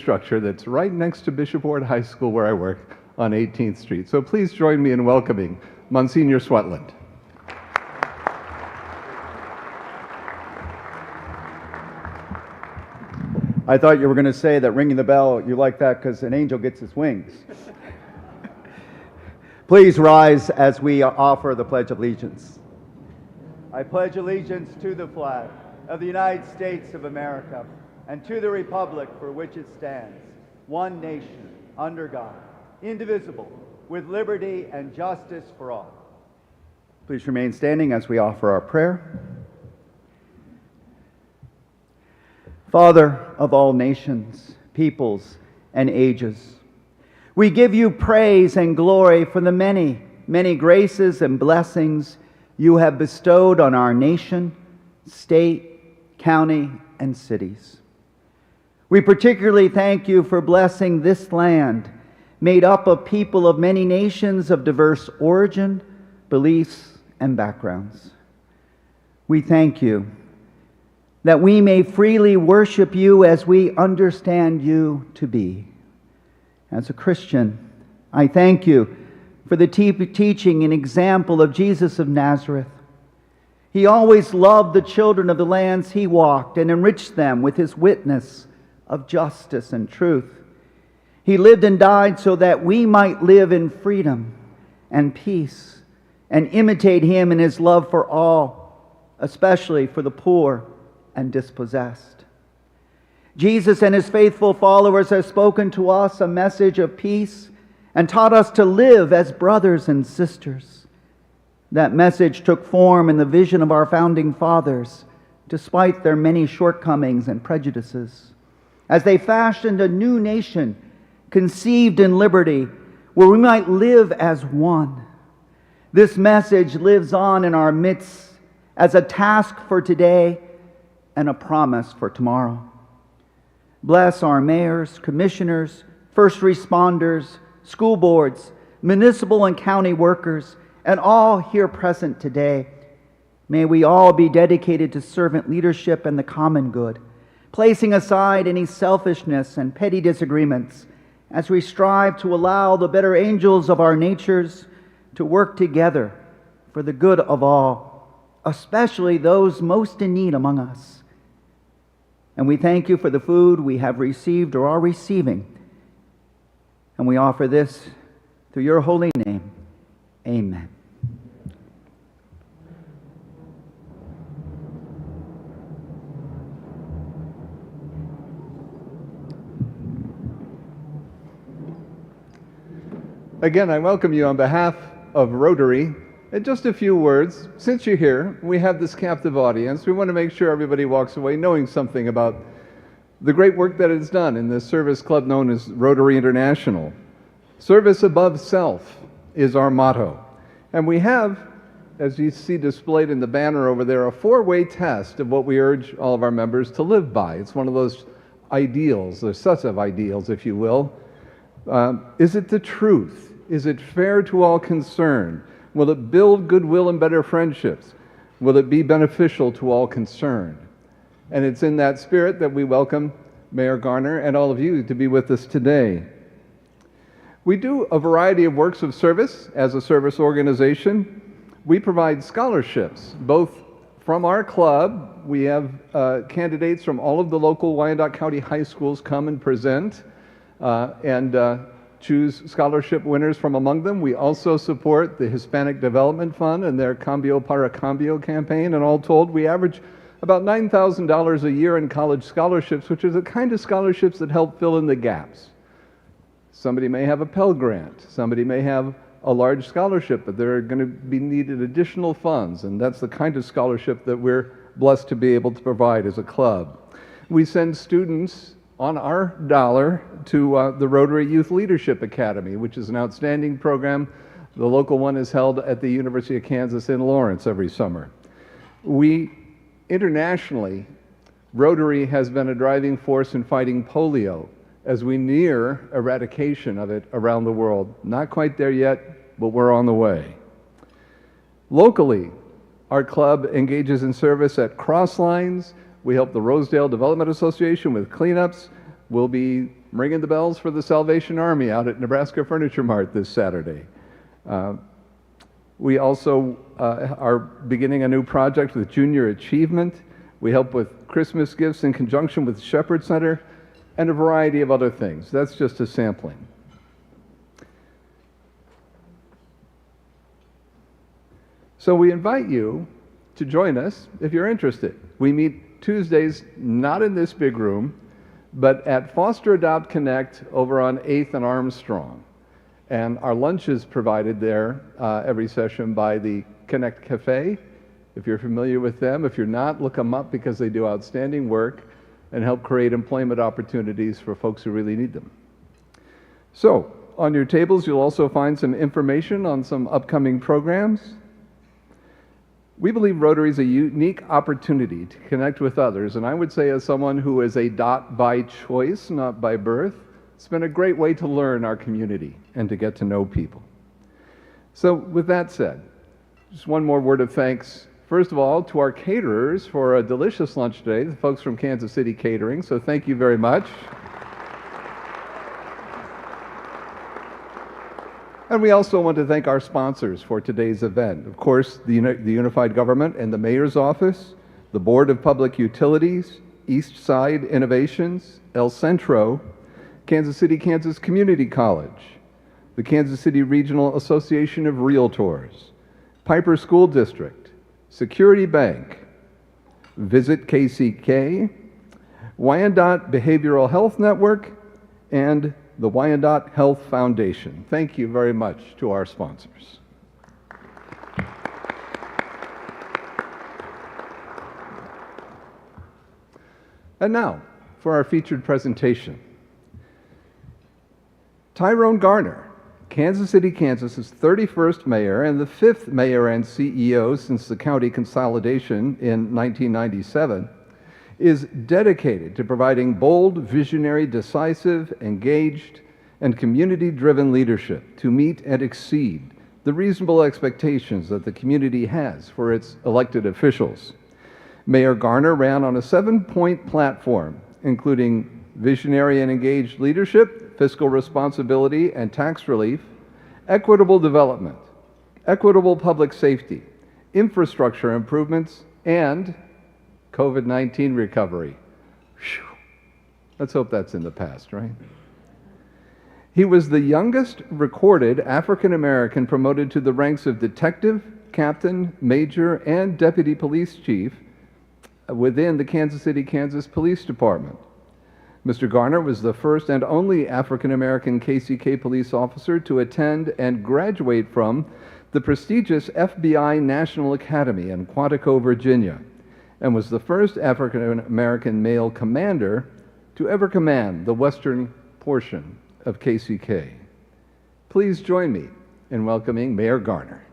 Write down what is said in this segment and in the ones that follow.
structure that's right next to Bishop Ward High School where I work on 18th Street. So please join me in welcoming Monsignor Swetland. I thought you were going to say that ringing the bell, you like that because an angel gets his wings. Please rise as we offer the Pledge of Allegiance. I pledge allegiance to the flag of the United States of America and to the republic for which it stands, one nation, under God, indivisible, with liberty and justice for all. Please remain standing as we offer our prayer. Father of all nations, peoples, and ages, we give you praise and glory for the many, many graces and blessings you have bestowed on our nation, state, county, and cities. We particularly thank you for blessing this land, made up of people of many nations of diverse origin, beliefs, and backgrounds. We thank you that we may freely worship you as we understand you to be. As a Christian, I thank you for the teaching and example of Jesus of Nazareth. He always loved the children of the lands he walked and enriched them with his witness of justice and truth. He lived and died so that we might live in freedom and peace and imitate him in his love for all, especially for the poor and dispossessed. Jesus and his faithful followers have spoken to us a message of peace and taught us to live as brothers and sisters. That message took form in the vision of our founding fathers, despite their many shortcomings and prejudices, as they fashioned a new nation conceived in liberty where we might live as one. This message lives on in our midst as a task for today and a promise for tomorrow. Bless our mayors, commissioners, first responders, school boards, municipal and county workers, and all here present today. May we all be dedicated to servant leadership and the common good, placing aside any selfishness and petty disagreements as we strive to allow the better angels of our natures to work together for the good of all, especially those most in need among us. And we thank you for the food we have received or are receiving. And we offer this through your holy name. Amen. Again, I welcome you on behalf of Rotary. In just a few words, since you're here, we have this captive audience. We want to make sure everybody walks away knowing something about the great work that is done in this service club known as Rotary International. Service above self is our motto. And we have, as you see displayed in the banner over there, a four-way test of what we urge all of our members to live by. It's one of those ideals, or sets of ideals, if you will. Is it the truth? Is it fair to all concerned? Will it build goodwill and better friendships? Will it be beneficial to all concerned? And it's in that spirit that we welcome Mayor Garner and all of you to be with us today. We do a variety of works of service as a service organization. We provide scholarships, both from our club. We have candidates from all of the local Wyandotte County high schools come and present and choose scholarship winners from among them. We also support the Hispanic Development Fund and their Cambio para Cambio campaign, and all told, we average about $9,000 a year in college scholarships, which are the kind of scholarships that help fill in the gaps. Somebody may have a Pell Grant, somebody may have a large scholarship, but there are going to be needed additional funds, and that's the kind of scholarship that we're blessed to be able to provide as a club. We send students on our dollar to the Rotary Youth Leadership Academy, which is an outstanding program. The local one is held at the University of Kansas in Lawrence every summer. Internationally, Rotary has been a driving force in fighting polio as we near eradication of it around the world. Not quite there yet, but we're on the way. Locally, our club engages in service at Crosslines. We help the Rosedale Development Association with cleanups. We'll be I'm ringing the bells for the Salvation Army out at Nebraska Furniture Mart this Saturday. We also are beginning a new project with Junior Achievement. We help with Christmas gifts in conjunction with Shepherd Center and a variety of other things. That's just a sampling. So we invite you to join us if you're interested. We meet Tuesdays, not in this big room, but at Foster Adopt Connect over on 8th and Armstrong. And our lunch is provided there every session by the Connect Cafe. If you're familiar with them, if you're not, look them up because they do outstanding work and help create employment opportunities for folks who really need them. So, on your tables, you'll also find some information on some upcoming programs. We believe Rotary is a unique opportunity to connect with others, and I would say as someone who is a dot by choice, not by birth, it's been a great way to learn our community and to get to know people. So with that said, just one more word of thanks, first of all, to our caterers for a delicious lunch today, the folks from Kansas City Catering, so thank you very much. And we also want to thank our sponsors for today's event. Of course, the Unified Government and the Mayor's Office, the Board of Public Utilities, East Side Innovations, El Centro, Kansas City, Kansas Community College, the Kansas City Regional Association of Realtors, Piper School District, Security Bank, Visit KCK, Wyandotte Behavioral Health Network, and the Wyandotte Health Foundation. Thank you very much to our sponsors. And now, for our featured presentation. Tyrone Garner, Kansas City, Kansas's 31st mayor and the 5th mayor and CEO since the county consolidation in 1997, is dedicated to providing bold, visionary, decisive, engaged, and community-driven leadership to meet and exceed the reasonable expectations that the community has for its elected officials. Mayor Garner ran on a 7-point platform, including visionary and engaged leadership, fiscal responsibility and tax relief, equitable development, equitable public safety, infrastructure improvements, and COVID-19 recovery. Whew. Let's hope that's in the past, right? He was the youngest recorded African American promoted to the ranks of detective, captain, major, and deputy police chief within the Kansas City, Kansas Police Department. Mr. Garner was the first and only African American KCK police officer to attend and graduate from the prestigious FBI National Academy in Quantico, Virginia, and was the first African American male commander to ever command the western portion of KCK. Please join me in welcoming Mayor Garner.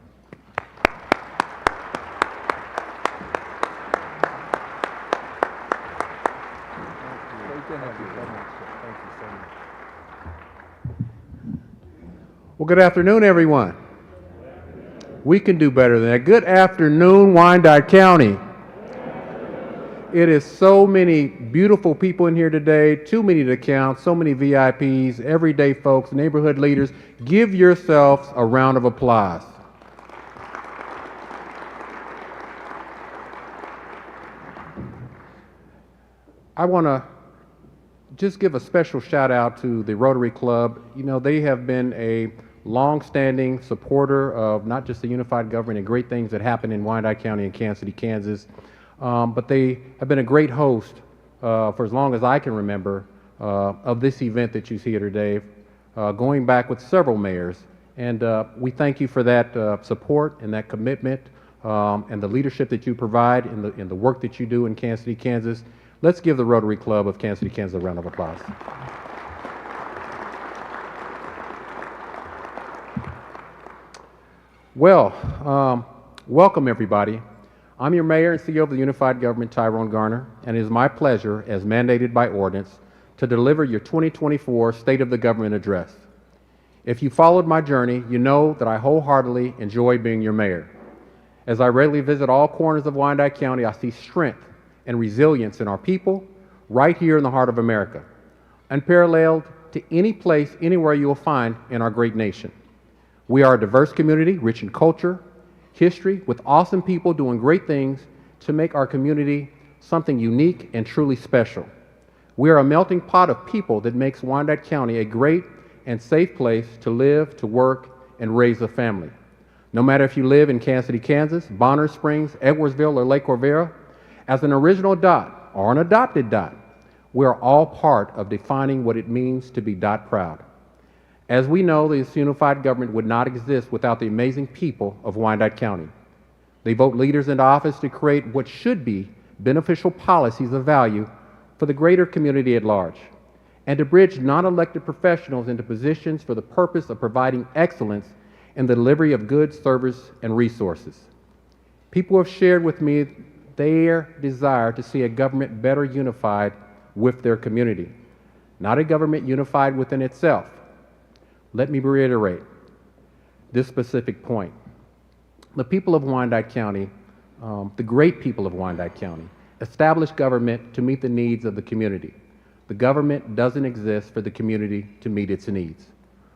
Well, good afternoon, everyone. We can do better than that. Good afternoon, Wyandotte County. It is so many beautiful people in here today, too many to count, so many VIPs, everyday folks, neighborhood leaders. Give yourselves a round of applause. I want to just give a special shout out to the Rotary Club. You know, they have been a long-standing supporter of not just the unified government and great things that happen in Wyandotte County and Kansas City, Kansas, but they have been a great host for as long as I can remember of this event that you see here today, going back with several mayors. And we thank you for that support and that commitment and the leadership that you provide in the work that you do in Kansas City, Kansas. Let's give the Rotary Club of Kansas City, Kansas a round of applause. Well, welcome everybody. I'm your Mayor and CEO of the Unified Government, Tyrone Garner, and it is my pleasure, as mandated by ordinance, to deliver your 2024 State of the Government Address. If you followed my journey, you know that I wholeheartedly enjoy being your mayor. As I regularly visit all corners of Wyandotte County, I see strength and resilience in our people right here in the heart of America. unparalleled to any place, anywhere you will find in our great nation. We are a diverse community, rich in culture, history, with awesome people doing great things to make our community something unique and truly special. We are a melting pot of people that makes Wyandotte County a great and safe place to live, to work, and raise a family. No matter if you live in Kansas City, Kansas, Bonner Springs, Edwardsville, or Lake Corvera, as an original dot or an adopted dot, we are all part of defining what it means to be dot proud. As we know, this unified government would not exist without the amazing people of Wyandotte County. They vote leaders into office to create what should be beneficial policies of value for the greater community at large, and to bridge non-elected professionals into positions for the purpose of providing excellence in the delivery of goods, service, and resources. People have shared with me their desire to see a government better unified with their community, not a government unified within itself. Let me reiterate this specific point. The people of Wyandotte County, the great people of Wyandotte County, established government to meet the needs of the community. The government doesn't exist for the community to meet its needs.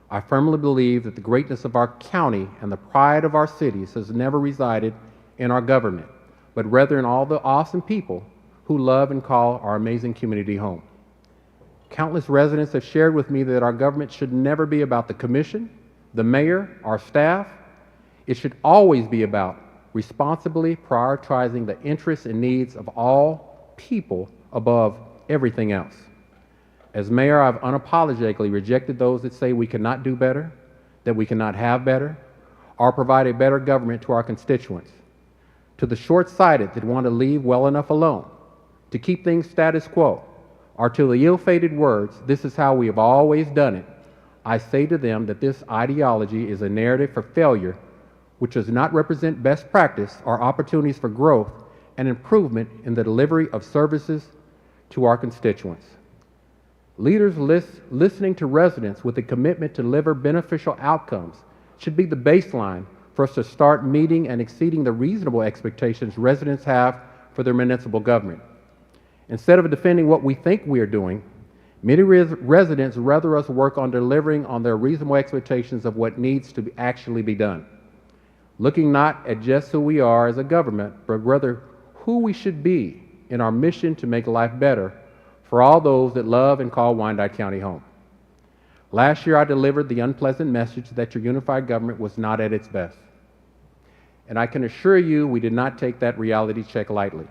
I firmly believe that the greatness of our county and the pride of our cities has never resided in our government, but rather in all the awesome people who love and call our amazing community home. Countless residents have shared with me that our government should never be about the commission, the mayor, our staff. It should always be about responsibly prioritizing the interests and needs of all people above everything else. As mayor, I've unapologetically rejected those that say we cannot do better, that we cannot have better, or provide a better government to our constituents. To the short-sighted that want to leave well enough alone, to keep things status quo, or to the ill-fated words, "This is how we have always done it," I say to them that this ideology is a narrative for failure, which does not represent best practice or opportunities for growth and improvement in the delivery of services to our constituents. Leaders listening to residents with a commitment to deliver beneficial outcomes should be the baseline for us to start meeting and exceeding the reasonable expectations residents have for their municipal government. Instead of defending what we think we are doing, many residents rather us work on delivering on their reasonable expectations of what needs to actually be done. Looking not at just who we are as a government, but rather who we should be in our mission to make life better for all those that love and call Wyandotte County home. Last year, I delivered the unpleasant message that your unified government was not at its best. And I can assure you we did not take that reality check lightly.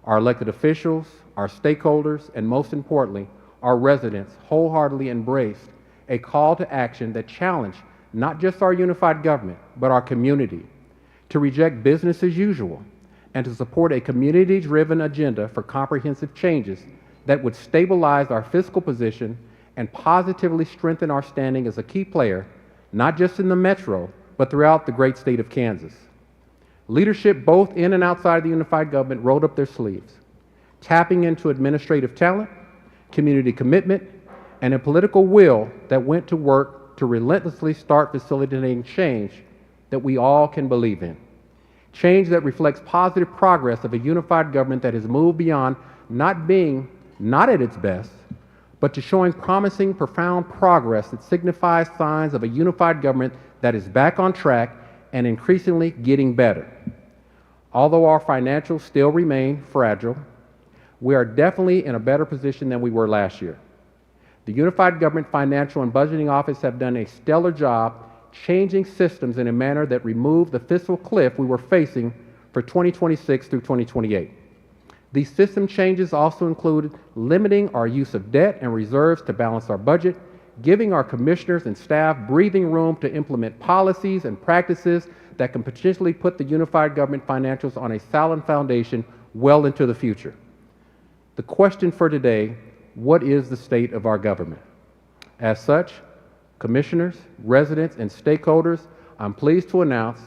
Our elected officials, our stakeholders, and most importantly, our residents wholeheartedly embraced a call to action that challenged not just our unified government, but our community, to reject business as usual and to support a community-driven agenda for comprehensive changes that would stabilize our fiscal position and positively strengthen our standing as a key player, not just in the metro, but throughout the great state of Kansas. Leadership both in and outside the unified government rolled up their sleeves, tapping into administrative talent, community commitment, and a political will that went to work to relentlessly start facilitating change that we all can believe in. Change that reflects positive progress of a unified government that has moved beyond not being not at its best, but to showing promising, profound progress that signifies signs of a unified government that is back on track and increasingly getting better. Although our financials still remain fragile, we are definitely in a better position than we were last year. The Unified Government Financial and Budgeting Office have done a stellar job changing systems in a manner that removed the fiscal cliff we were facing for 2026 through 2028. These system changes also included limiting our use of debt and reserves to balance our budget, giving our commissioners and staff breathing room to implement policies and practices that can potentially put the unified government financials on a solid foundation well into the future. The question for today, what is the state of our government? As such, commissioners, residents, and stakeholders, I'm pleased to announce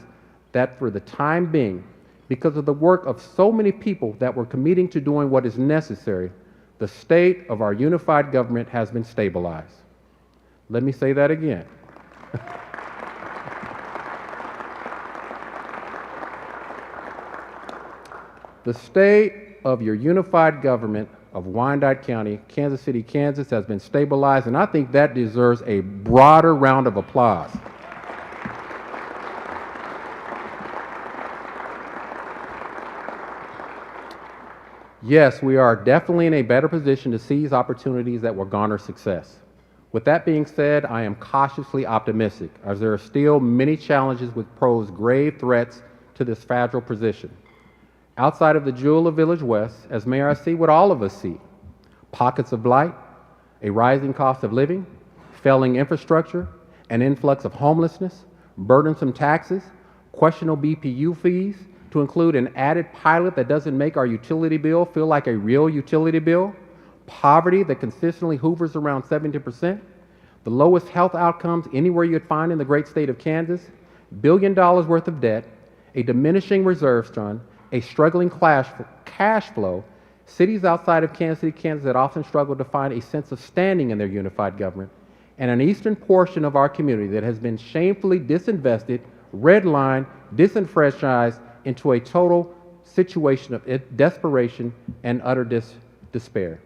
that for the time being, because of the work of so many people that were committing to doing what is necessary, the state of our unified government has been stabilized. Let me say that again. The state of your unified government of Wyandotte County, Kansas City, Kansas has been stabilized, and I think that deserves a broader round of applause. Yes, we are definitely in a better position to seize opportunities that will garner success. With that being said, I am cautiously optimistic, as there are still many challenges which pose grave threats to this fragile position. Outside of the jewel of Village West, as mayor, I see what all of us see: pockets of blight, a rising cost of living, failing infrastructure, an influx of homelessness, burdensome taxes, questionable BPU fees, to include an added pilot that doesn't make our utility bill feel like a real utility bill, poverty that consistently hovers around 70%, the lowest health outcomes anywhere you'd find in the great state of Kansas, $1 billion worth of debt, a diminishing reserves fund, a struggling cash flow, cities outside of Kansas City, Kansas that often struggle to find a sense of standing in their unified government, and an eastern portion of our community that has been shamefully disinvested, redlined, disenfranchised into a total situation of desperation and utter despair.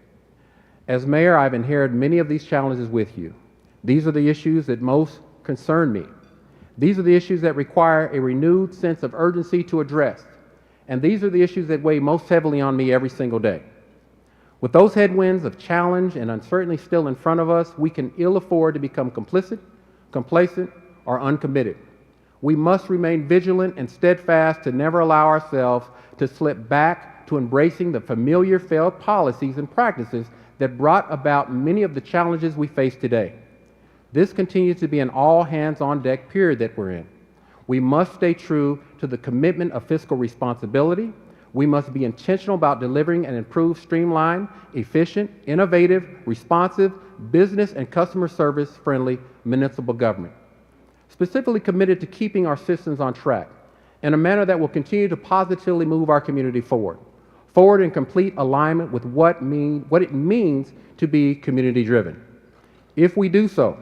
As mayor, I've inherited many of these challenges with you. These are the issues that most concern me. These are the issues that require a renewed sense of urgency to address. And these are the issues that weigh most heavily on me every single day. With those headwinds of challenge and uncertainty still in front of us, we can ill afford to become complicit, complacent, or uncommitted. We must remain vigilant and steadfast to never allow ourselves to slip back to embracing the familiar failed policies and practices that brought about many of the challenges we face today. This continues to be an all-hands-on-deck period that we're in. We must stay true to the commitment of fiscal responsibility. We must be intentional about delivering an improved, streamlined, efficient, innovative, responsive, business and customer service-friendly municipal government, specifically committed to keeping our systems on track in a manner that will continue to positively move our community forward in complete alignment with what it means to be community-driven. If we do so,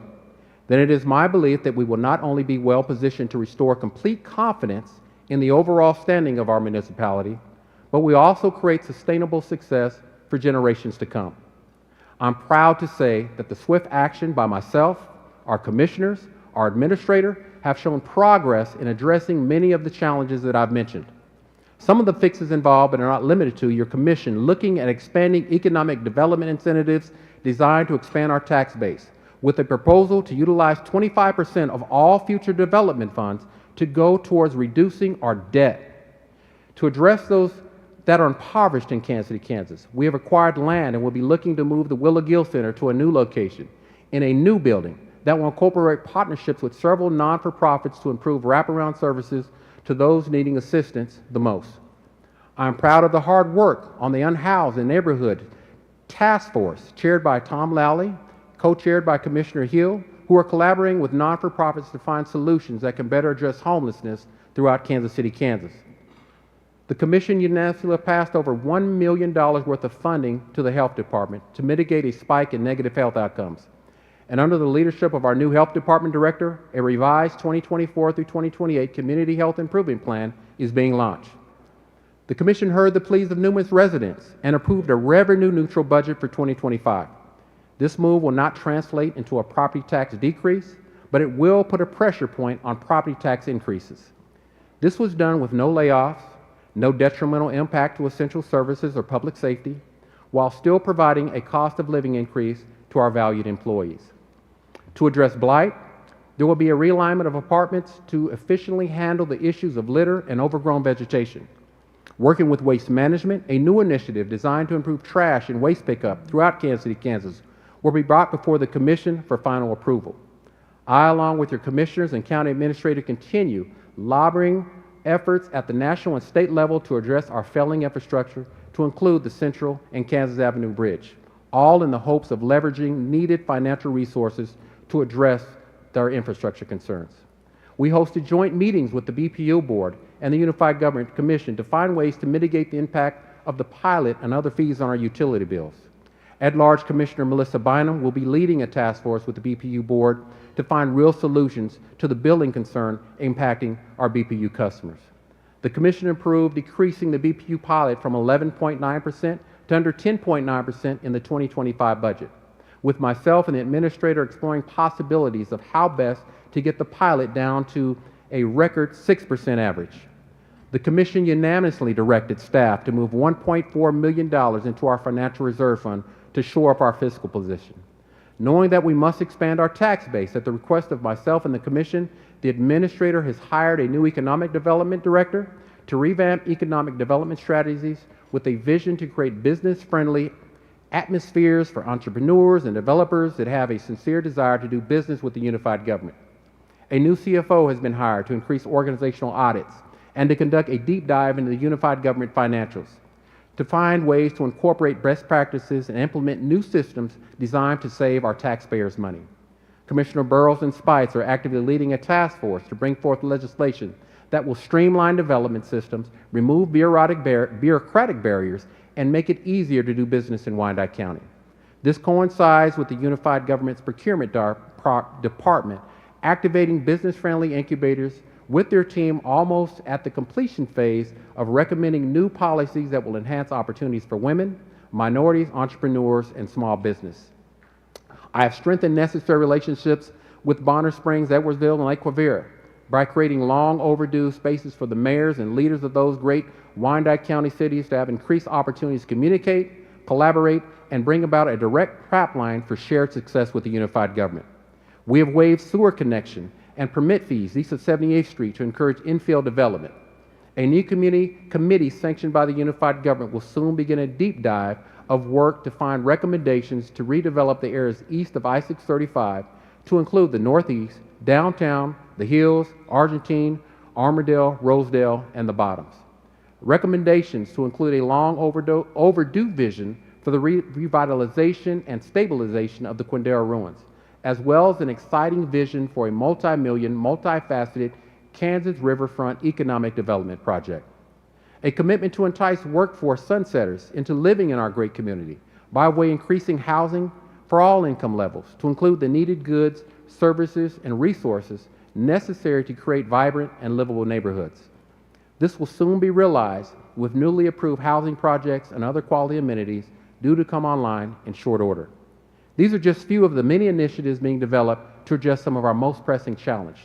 then it is my belief that we will not only be well positioned to restore complete confidence in the overall standing of our municipality, but we also create sustainable success for generations to come. I'm proud to say that the swift action by myself, our commissioners, our administrator, have shown progress in addressing many of the challenges that I've mentioned. Some of the fixes involved, but are not limited to, your commission looking at expanding economic development incentives designed to expand our tax base, with a proposal to utilize 25% of all future development funds to go towards reducing our debt. To address those that are impoverished in Kansas City, Kansas, we have acquired land and will be looking to move the Willa Gill Center to a new location in a new building that will incorporate partnerships with several non-for-profits to improve wraparound services to those needing assistance the most. I am proud of the hard work on the Unhoused and Neighborhood Task Force, chaired by Tom Lally, co-chaired by Commissioner Hill, who are collaborating with non-for-profits to find solutions that can better address homelessness throughout Kansas City, Kansas. The Commission unanimously passed over $1 million worth of funding to the Health Department to mitigate a spike in negative health outcomes. And under the leadership of our new Health Department Director, a revised 2024 through 2028 Community Health Improvement Plan is being launched. The Commission heard the pleas of numerous residents and approved a revenue-neutral budget for 2025. This move will not translate into a property tax decrease, but it will put a pressure point on property tax increases. This was done with no layoffs, no detrimental impact to essential services or public safety, while still providing a cost of living increase to our valued employees. To address blight, there will be a realignment of apartments to efficiently handle the issues of litter and overgrown vegetation. Working with waste management, a new initiative designed to improve trash and waste pickup throughout Kansas City, Kansas, will be brought before the Commission for final approval. I, along with your commissioners and county administrator, continue lobbying efforts at the national and state level to address our failing infrastructure, to include the Central and Kansas Avenue Bridge, all in the hopes of leveraging needed financial resources to address their infrastructure concerns. We hosted joint meetings with the BPU Board and the Unified Government Commission to find ways to mitigate the impact of the pilot and other fees on our utility bills. At-large Commissioner Melissa Bynum will be leading a task force with the BPU Board to find real solutions to the billing concern impacting our BPU customers. The Commission approved decreasing the BPU pilot from 11.9% to under 10.9% in the 2025 budget, with myself and the administrator exploring possibilities of how best to get the pilot down to a record 6% average. The Commission unanimously directed staff to move $1.4 million into our financial reserve fund to shore up our fiscal position. Knowing that we must expand our tax base at the request of myself and the Commission, the Administrator has hired a new Economic Development Director to revamp economic development strategies with a vision to create business-friendly atmospheres for entrepreneurs and developers that have a sincere desire to do business with the unified government. A new CFO has been hired to increase organizational audits and to conduct a deep dive into the unified government financials, to find ways to incorporate best practices and implement new systems designed to save our taxpayers' money. Commissioner Burrows and Spites are actively leading a task force to bring forth legislation that will streamline development systems, remove bureaucratic barriers, and make it easier to do business in Wyandotte County. This coincides with the Unified Government's Procurement Department activating business-friendly incubators with their team almost at the completion phase of recommending new policies that will enhance opportunities for women, minorities, entrepreneurs, and small business. I have strengthened necessary relationships with Bonner Springs, Edwardsville, and Lake Quivira by creating long overdue spaces for the mayors and leaders of those great Wyandotte County cities to have increased opportunities to communicate, collaborate, and bring about a direct pipeline for shared success with the unified government. We have waived sewer connection and permit fees east of 78th Street to encourage infill development. A new committee sanctioned by the unified government will soon begin a deep dive of work to find recommendations to redevelop the areas east of I-635 to include the Northeast, downtown, the Hills, Argentine, Armourdale, Rosedale, and the Bottoms. Recommendations to include a long overdue vision for the revitalization and stabilization of the Quindaro ruins, as well as an exciting vision for a multi-million, multifaceted Kansas riverfront economic development project. A commitment to entice workforce sunsetters into living in our great community by way of increasing housing for all income levels to include the needed goods, services, and resources necessary to create vibrant and livable neighborhoods. This will soon be realized with newly approved housing projects and other quality amenities due to come online in short order. These are just few of the many initiatives being developed to address some of our most pressing challenges.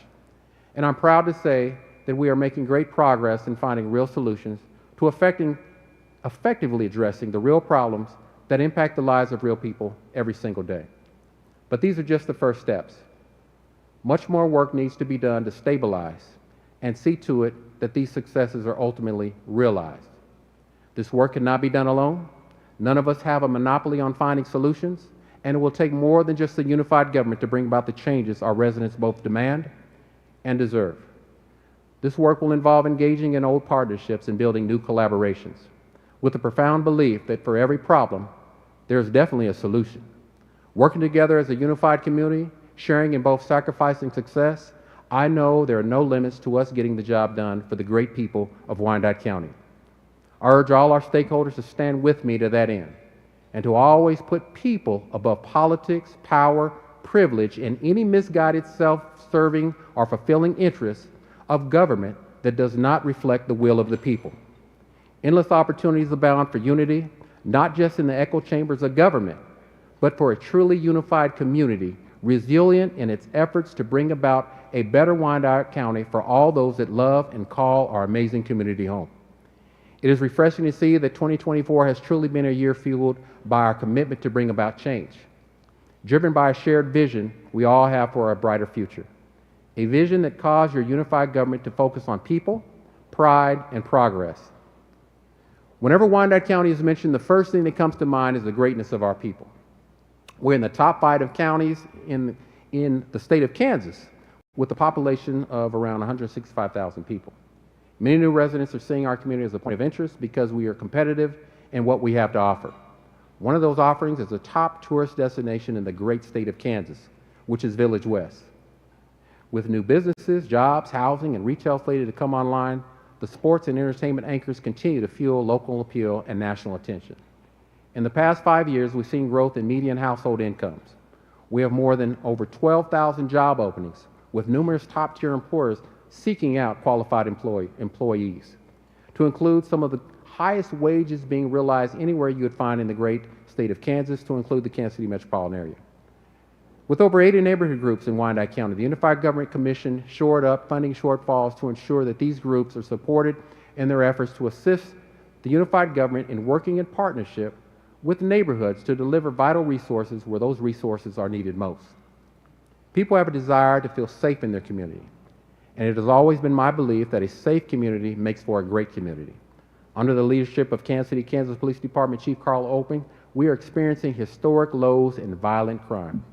And I'm proud to say that we are making great progress in finding real solutions to effectively addressing the real problems that impact the lives of real people every single day. But these are just the first steps. Much more work needs to be done to stabilize and see to it that these successes are ultimately realized. This work cannot be done alone. None of us have a monopoly on finding solutions, and it will take more than just the unified government to bring about the changes our residents both demand and deserve. This work will involve engaging in old partnerships and building new collaborations, with a profound belief that for every problem, there is definitely a solution. Working together as a unified community, sharing in both sacrificing success, I know there are no limits to us getting the job done for the great people of Wyandotte County. I urge all our stakeholders to stand with me to that end, and to always put people above politics, power, privilege, and any misguided self-serving or fulfilling interests of government that does not reflect the will of the people. Endless opportunities abound for unity, not just in the echo chambers of government, but for a truly unified community, resilient in its efforts to bring about a better Wyandotte County for all those that love and call our amazing community home. It is refreshing to see that 2024 has truly been a year fueled by our commitment to bring about change, driven by a shared vision we all have for a brighter future. A vision that caused your unified government to focus on people, pride, and progress. Whenever Wyandotte County is mentioned, the first thing that comes to mind is the greatness of our people. We're in the top 5 of counties in the state of Kansas, with a population of around 165,000 people. Many new residents are seeing our community as a point of interest because we are competitive in what we have to offer. One of those offerings is a top tourist destination in the great state of Kansas, which is Village West. With new businesses, jobs, housing, and retail slated to come online, the sports and entertainment anchors continue to fuel local appeal and national attention. In the past 5 years, we've seen growth in median household incomes. We have more than over 12,000 job openings, with numerous top-tier employers seeking out qualified employees, to include some of the highest wages being realized anywhere you would find in the great state of Kansas, to include the Kansas City metropolitan area. With over 80 neighborhood groups in Wyandotte County, the Unified Government Commission shored up funding shortfalls to ensure that these groups are supported in their efforts to assist the unified government in working in partnership with neighborhoods to deliver vital resources where those resources are needed most. People have a desire to feel safe in their community, and it has always been my belief that a safe community makes for a great community. Under the leadership of Kansas City, Kansas Police Department Chief Carl Oping, we are experiencing historic lows in violent crime.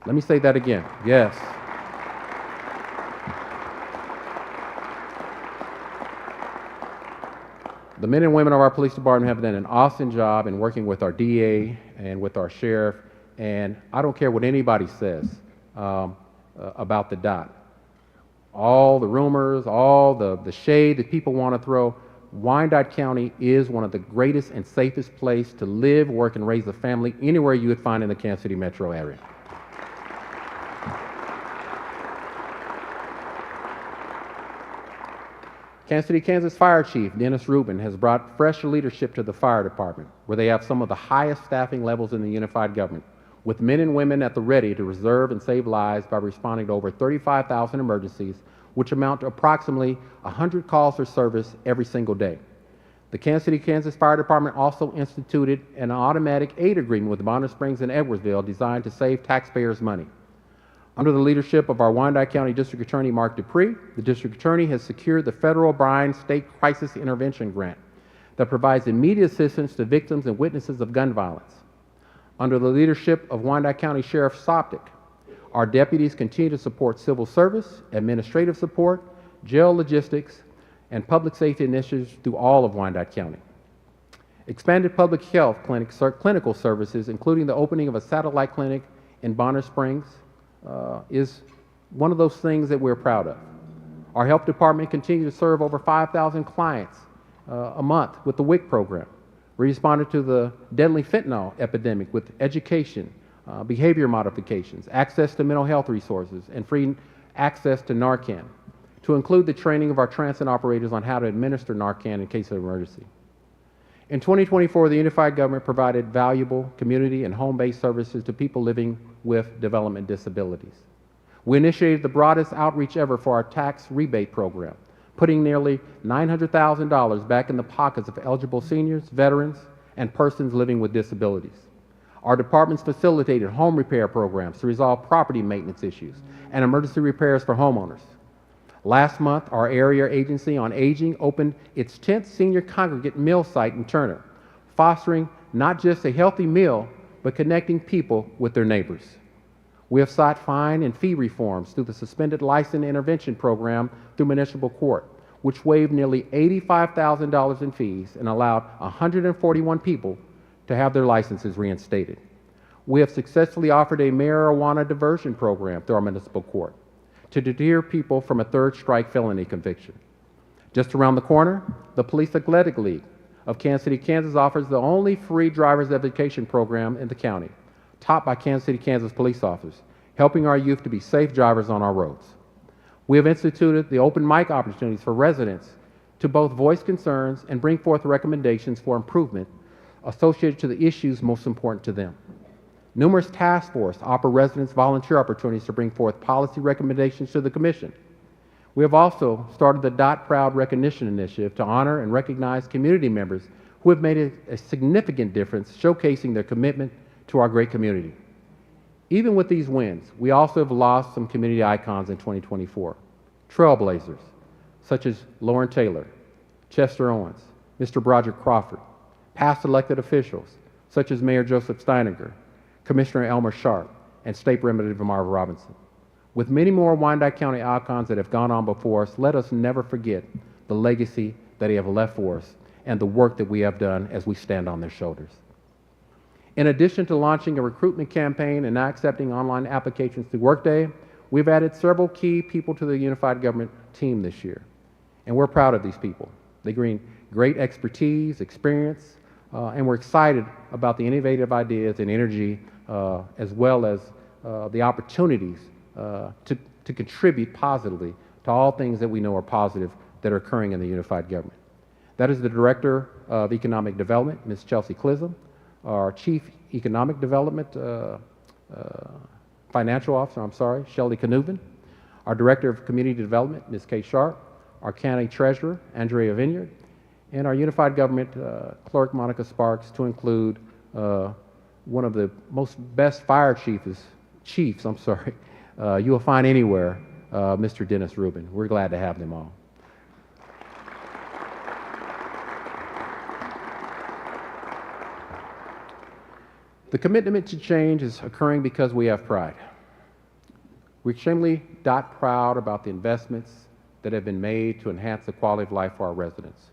Let me say that again. Yes. The men and women of our police department have done an awesome job in working with our DA and with our sheriff, and I don't care what anybody says about the dot. All the rumors, all the shade that people want to throw, Wyandotte County is one of the greatest and safest places to live, work, and raise a family anywhere you would find in the Kansas City metro area. Kansas City, Kansas Fire Chief Dennis Rubin has brought fresh leadership to the fire department, where they have some of the highest staffing levels in the unified government, with men and women at the ready to reserve and save lives by responding to over 35,000 emergencies, which amount to approximately 100 calls for service every single day. The Kansas City, Kansas Fire Department also instituted an automatic aid agreement with Bonner Springs and Edwardsville designed to save taxpayers money. Under the leadership of our Wyandotte County District Attorney Mark Dupree, the District Attorney has secured the federal Bryan State Crisis Intervention Grant that provides immediate assistance to victims and witnesses of gun violence. Under the leadership of Wyandotte County Sheriff Soptic, our deputies continue to support civil service, administrative support, jail logistics, and public safety initiatives through all of Wyandotte County. Expanded public health clinical services, including the opening of a satellite clinic in Bonner Springs, is one of those things that we're proud of. Our health department continues to serve over 5,000 clients a month with the WIC program. We responded to the deadly fentanyl epidemic with education, behavior modifications, access to mental health resources, and free access to Narcan, to include the training of our transit operators on how to administer Narcan in case of emergency. In 2024, the unified government provided valuable community and home-based services to people living with development disabilities. We initiated the broadest outreach ever for our tax rebate program, putting nearly $900,000 back in the pockets of eligible seniors, veterans, and persons living with disabilities. Our departments facilitated home repair programs to resolve property maintenance issues and emergency repairs for homeowners. Last month, our area agency on aging opened its 10th senior congregate meal site in Turner, fostering not just a healthy meal, but connecting people with their neighbors. We have sought fine and fee reforms through the suspended license intervention program through municipal court, which waived nearly $85,000 in fees and allowed 141 people to have their licenses reinstated. We have successfully offered a marijuana diversion program through our municipal court to deter people from a third strike felony conviction. Just around the corner, the Police Athletic League of Kansas City, Kansas offers the only free driver's education program in the county, taught by Kansas City, Kansas police officers, helping our youth to be safe drivers on our roads. We have instituted the open mic opportunities for residents to both voice concerns and bring forth recommendations for improvement associated to the issues most important to them. Numerous task forces offer residents volunteer opportunities to bring forth policy recommendations to the Commission. We have also started the Dot Proud Recognition Initiative to honor and recognize community members who have made a significant difference, showcasing their commitment to our great community. Even with these wins, we also have lost some community icons in 2024. Trailblazers, such as Lauren Taylor, Chester Owens, Mr. Broderick Crawford, past elected officials, such as Mayor Joseph Steininger, Commissioner Elmer Sharp, and State Representative Marva Robinson. With many more Wyandotte County icons that have gone on before us, let us never forget the legacy that they have left for us and the work that we have done as we stand on their shoulders. In addition to launching a recruitment campaign and not accepting online applications through Workday, we've added several key people to the unified government team this year, and we're proud of these people. They bring great expertise, experience, and we're excited about the innovative ideas and energy, as well as the opportunities to contribute positively to all things that we know are positive that are occurring in the unified government. That is the Director of Economic Development, Ms. Chelsea Clisholm, our Chief Economic Development Financial Officer, Shelley Canubin, our Director of Community Development, Ms. Kay Sharp, our County Treasurer, Andrea Vineyard, and our Unified Government Clerk, Monica Sparks, to include one of the best fire chiefs you will find anywhere, Mr. Dennis Rubin. We're glad to have them all. The commitment to change is occurring because we have pride. We're extremely proud about the investments that have been made to enhance the quality of life for our residents.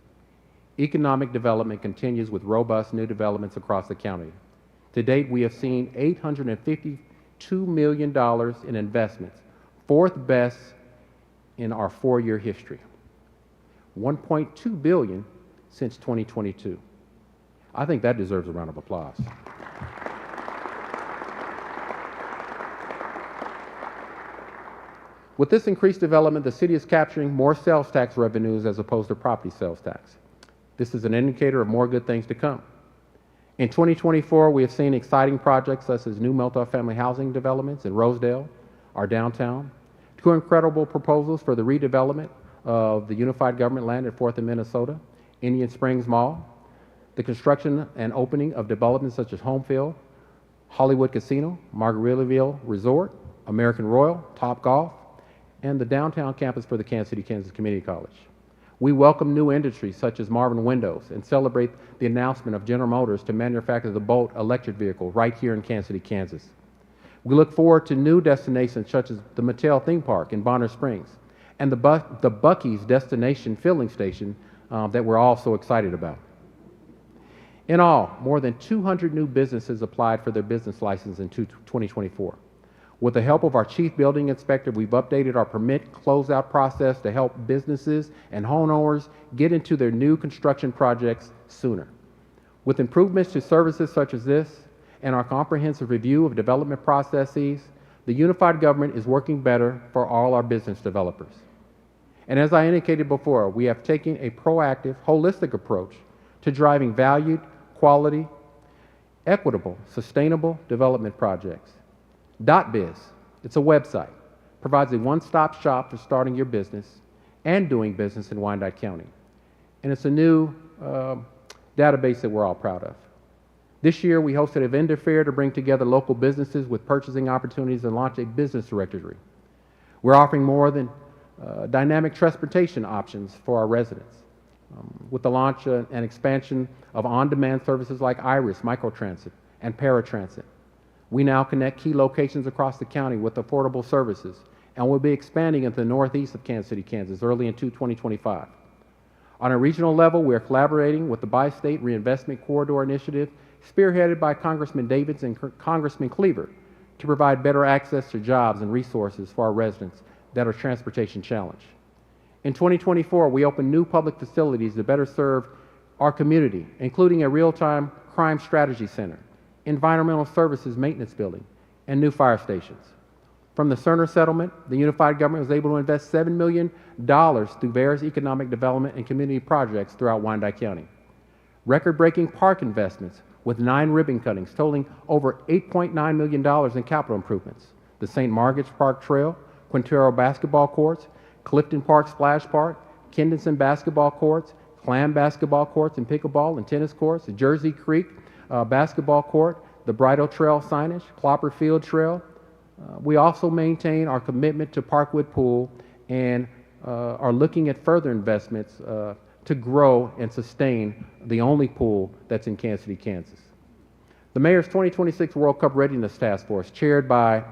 Economic development continues with robust new developments across the county. To date, we have seen $852 million in investments, fourth best in our 4-year history. $1.2 billion since 2022. I think that deserves a round of applause. With this increased development, the city is capturing more sales tax revenues as opposed to property sales tax. This is an indicator of more good things to come. In 2024, we have seen exciting projects such as new multifamily housing developments in Rosedale, our downtown, 2 incredible proposals for the redevelopment of the Unified Government land at 4th and Minnesota, Indian Springs Mall, the construction and opening of developments such as Homefield, Hollywood Casino, Margaritaville Resort, American Royal, Topgolf, and the downtown campus for the Kansas City, Kansas Community College. We welcome new industries such as Marvin Windows and celebrate the announcement of General Motors to manufacture the Bolt electric vehicle right here in Kansas City, Kansas. We look forward to new destinations such as the Mattel theme park in Bonner Springs and the Buc-ee's destination filling station that we're all so excited about. In all, more than 200 new businesses applied for their business license in 2024. With the help of our chief building inspector, we've updated our permit closeout process to help businesses and homeowners get into their new construction projects sooner. With improvements to services such as this and our comprehensive review of development processes, the unified government is working better for all our business developers. And as I indicated before, we have taken a proactive, holistic approach to driving valued, quality, equitable, sustainable development projects. .biz, it's a website, provides a one-stop shop for starting your business and doing business in Wyandotte County. And it's a new database that we're all proud of. This year, we hosted a vendor fair to bring together local businesses with purchasing opportunities and launch a business directory. We're offering more than dynamic transportation options for our residents. With the launch and expansion of on-demand services like Iris, Microtransit, and Paratransit. We now connect key locations across the county with affordable services, and we'll be expanding into the northeast of Kansas City, Kansas, early into 2025. On a regional level, we are collaborating with the Bi-State Reinvestment Corridor Initiative, spearheaded by Congressman Davids and Congressman Cleaver, to provide better access to jobs and resources for our residents that are transportation challenged. In 2024, we opened new public facilities to better serve our community, including a real-time crime strategy center, environmental services maintenance building, and new fire stations. From the Cerner settlement, the unified government was able to invest $7 million through various economic development and community projects throughout Wyandotte County. Record-breaking park investments with 9 ribbon cuttings totaling over $8.9 million in capital improvements. The St. Margaret's Park Trail, Quintero basketball courts, Clifton Park Splash Park, Kendison basketball courts, Clam basketball courts and pickleball and tennis courts, the Jersey Creek basketball court, the Bridle Trail signage, Clopper Field Trail. We also maintain our commitment to Parkwood Pool and are looking at further investments to grow and sustain the only pool that's in Kansas City, Kansas. The Mayor's 2026 World Cup Readiness Task Force, chaired by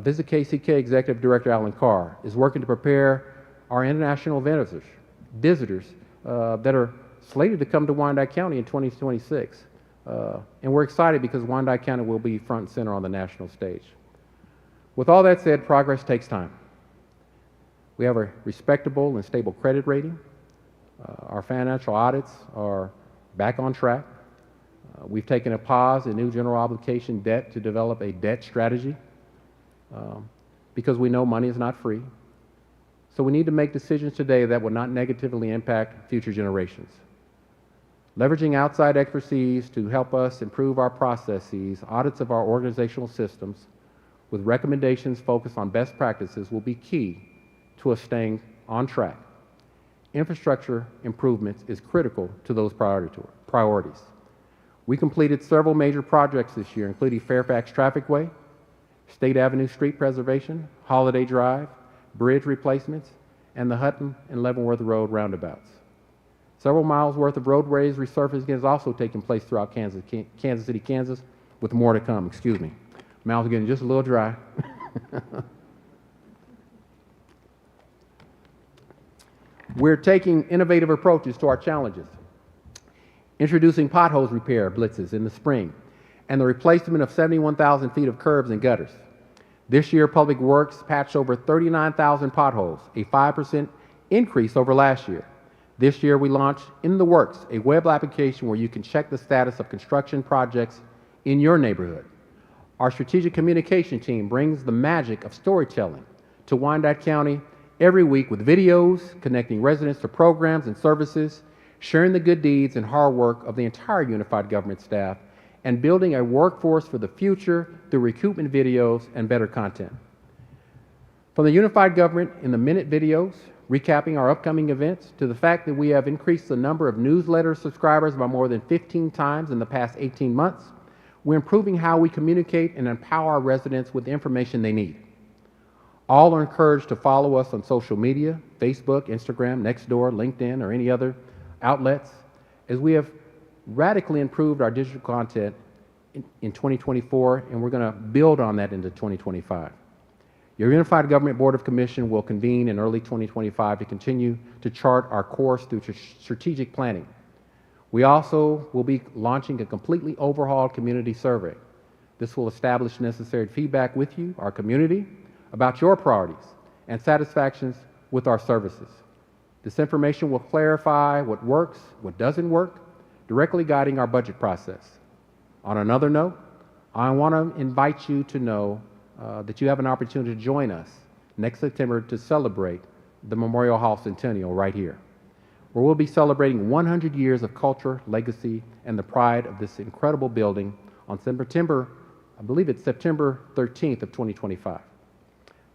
Visit KCK Executive Director Alan Carr, is working to prepare our international visitors that are slated to come to Wyandotte County in 2026. And we're excited because Wyandotte County will be front and center on the national stage. With all that said, progress takes time. We have a respectable and stable credit rating. Our financial audits are back on track. We've taken a pause in new general obligation debt to develop a debt strategy because we know money is not free. So we need to make decisions today that will not negatively impact future generations. leveraging outside expertise to help us improve our processes, audits of our organizational systems, with recommendations focused on best practices will be key to us staying on track. Infrastructure improvements is critical to those priorities. We completed several major projects this year, including Fairfax Trafficway, State Avenue Street Preservation, Holiday Drive, bridge replacements, and the Hutton and Leavenworth Road roundabouts. Several miles worth of roadways resurfacing is also taking place throughout Kansas City, Kansas, with more to come. Excuse me. Mouth's getting just a little dry. We're taking innovative approaches to our challenges, introducing potholes repair blitzes in the spring, and the replacement of 71,000 feet of curbs and gutters. This year, Public Works patched over 39,000 potholes, a 5% increase over last year. This year, we launched In the Works, a web application where you can check the status of construction projects in your neighborhood. Our strategic communication team brings the magic of storytelling to Wyandotte County every week with videos connecting residents to programs and services, sharing the good deeds and hard work of the entire unified government staff, and building a workforce for the future through recruitment videos and better content. From the unified government in the minute videos, recapping our upcoming events, to the fact that we have increased the number of newsletter subscribers by more than 15 times in the past 18 months, we're improving how we communicate and empower our residents with the information they need. All are encouraged to follow us on social media, Facebook, Instagram, Nextdoor, LinkedIn, or any other outlets, as we have radically improved our digital content in 2024, and we're going to build on that into 2025. Your Unified Government Board of Commission will convene in early 2025 to continue to chart our course through strategic planning. We also will be launching a completely overhauled community survey. This will establish necessary feedback with you, our community, about your priorities and satisfactions with our services. This information will clarify what works, what doesn't work, directly guiding our budget process. On another note, I want to invite you to know that you have an opportunity to join us next September to celebrate the Memorial Hall Centennial right here, where we'll be celebrating 100 years of culture, legacy, and the pride of this incredible building on September 13th of 2025.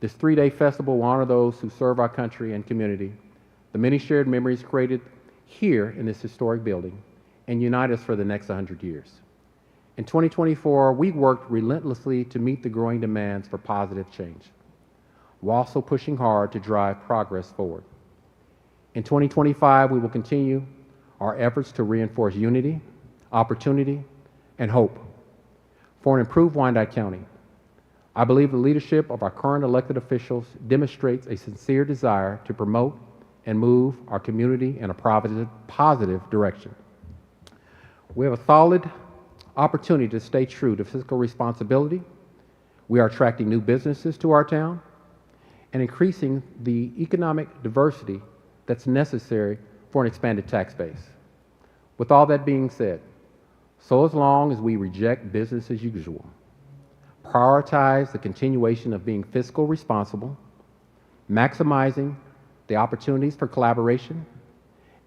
This three-day festival will honor those who serve our country and community, the many shared memories created here in this historic building, and unite us for the next 100 years. In 2024, we worked relentlessly to meet the growing demands for positive change, while also pushing hard to drive progress forward. In 2025, we will continue our efforts to reinforce unity, opportunity, and hope for an improved Wyandotte County. I believe the leadership of our current elected officials demonstrates a sincere desire to promote and move our community in a positive direction. We have a solid opportunity to stay true to fiscal responsibility. We are attracting new businesses to our town and increasing the economic diversity that's necessary for an expanded tax base. With all that being said, so as long as we reject business as usual, prioritize the continuation of being fiscal responsible, maximizing the opportunities for collaboration,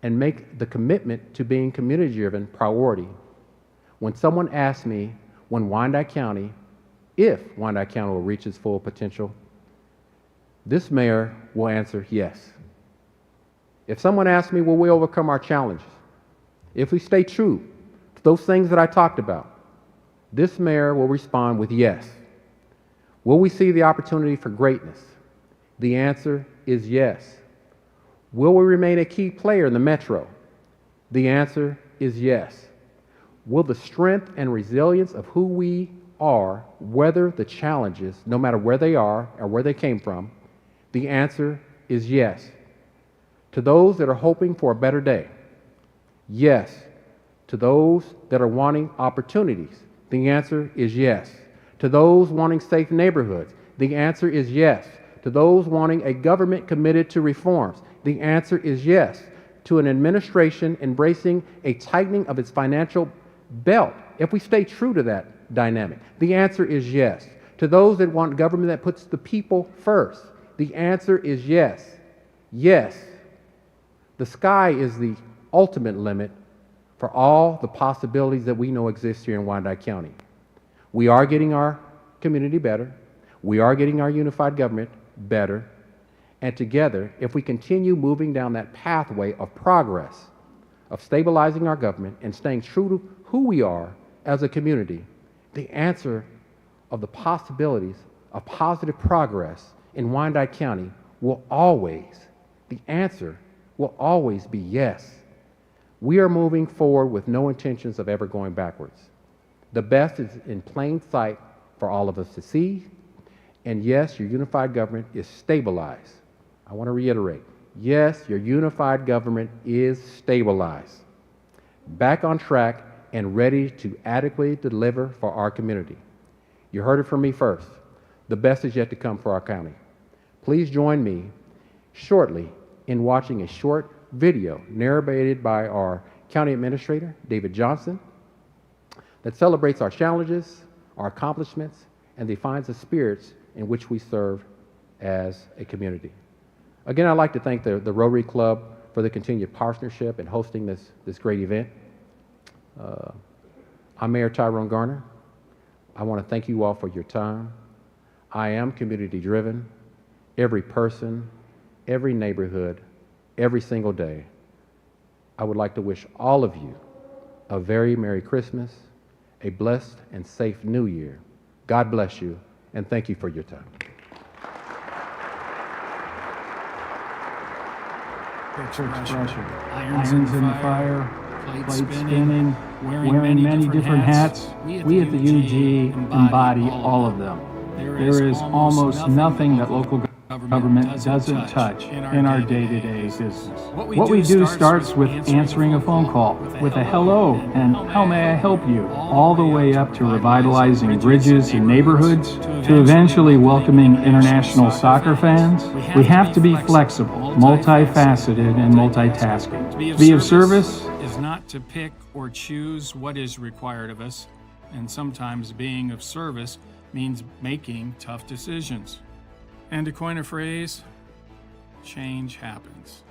and make the commitment to being community-driven priority. When someone asks me if Wyandotte County will reach its full potential, this mayor will answer yes. If someone asks me, will we overcome our challenges? If we stay true to those things that I talked about, this mayor will respond with yes. Will we see the opportunity for greatness? The answer is yes. Will we remain a key player in the metro? The answer is yes. Will the strength and resilience of who we are weather the challenges, no matter where they are or where they came from? The answer is yes. To those that are hoping for a better day, yes. To those that are wanting opportunities, the answer is yes. To those wanting safe neighborhoods, the answer is yes. To those wanting a government committed to reforms, the answer is yes. To an administration embracing a tightening of its financial belt, if we stay true to that dynamic, the answer is yes. To those that want government that puts the people first, the answer is yes. Yes. The sky is the ultimate limit for all the possibilities that we know exist here in Wyandotte County. We are getting our community better. We are getting our unified government better. And together, if we continue moving down that pathway of progress, of stabilizing our government and staying true to who we are as a community, the answer of the possibilities of positive progress in Wyandotte County will always, the answer will always be yes. We are moving forward with no intentions of ever going backwards. The best is in plain sight for all of us to see. And yes, your unified government is stabilized. I want to reiterate, yes, your unified government is stabilized, back on track and ready to adequately deliver for our community. You heard it from me first. The best is yet to come for our county. Please join me shortly in watching a short video narrated by our county administrator, David Johnson, that celebrates our challenges, our accomplishments, and defines the spirits in which we serve as a community. Again, I'd like to thank the Rotary Club for the continued partnership in hosting this great event. I'm Mayor Tyrone Garner. I want to thank you all for your time. I am community driven. Every person, every neighborhood, every single day. I would like to wish all of you a very Merry Christmas, a blessed and safe New Year. God bless you, and thank you for your time. Expression. Irons in the fire, plates spinning, wearing many different hats. We at the UG embody all of them. There is almost nothing that local government doesn't touch in our day-to-day business. What we do starts with answering a phone call, with a hello and how may I help you, all the way up to revitalizing bridges and neighborhoods, to eventually welcoming international soccer fans. We have to be flexible, multifaceted, and multitasking. To be of service is not to pick or choose what is required of us, and sometimes being of service means making tough decisions. And to coin a phrase, change happens.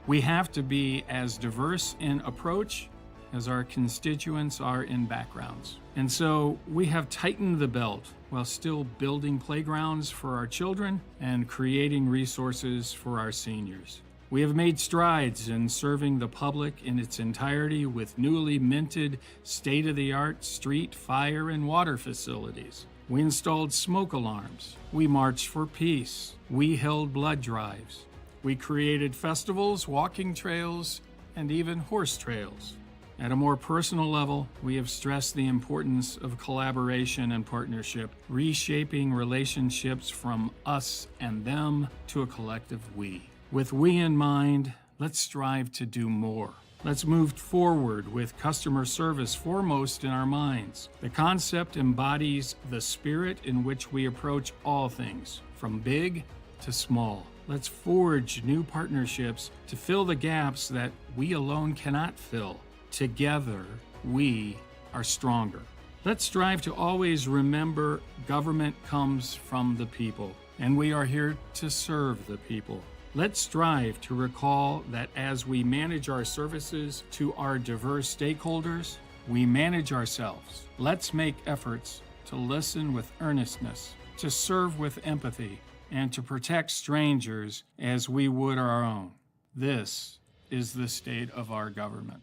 We have to be as diverse in approach as our constituents are in backgrounds. And so we have tightened the belt while still building playgrounds for our children and creating resources for our seniors. We have made strides in serving the public in its entirety with newly minted state-of-the-art street, fire, and water facilities. We installed smoke alarms. We marched for peace. We held blood drives. We created festivals, walking trails, and even horse trails. At a more personal level, we have stressed the importance of collaboration and partnership, reshaping relationships from us and them to a collective we. With we in mind, let's strive to do more. Let's move forward with customer service foremost in our minds. The concept embodies the spirit in which we approach all things, from big to small. Let's forge new partnerships to fill the gaps that we alone cannot fill. Together, we are stronger. Let's strive to always remember government comes from the people, and we are here to serve the people. Let's strive to recall that as we manage our services to our diverse stakeholders, we manage ourselves. Let's make efforts to listen with earnestness, to serve with empathy, and to protect strangers as we would our own. This is the state of our government.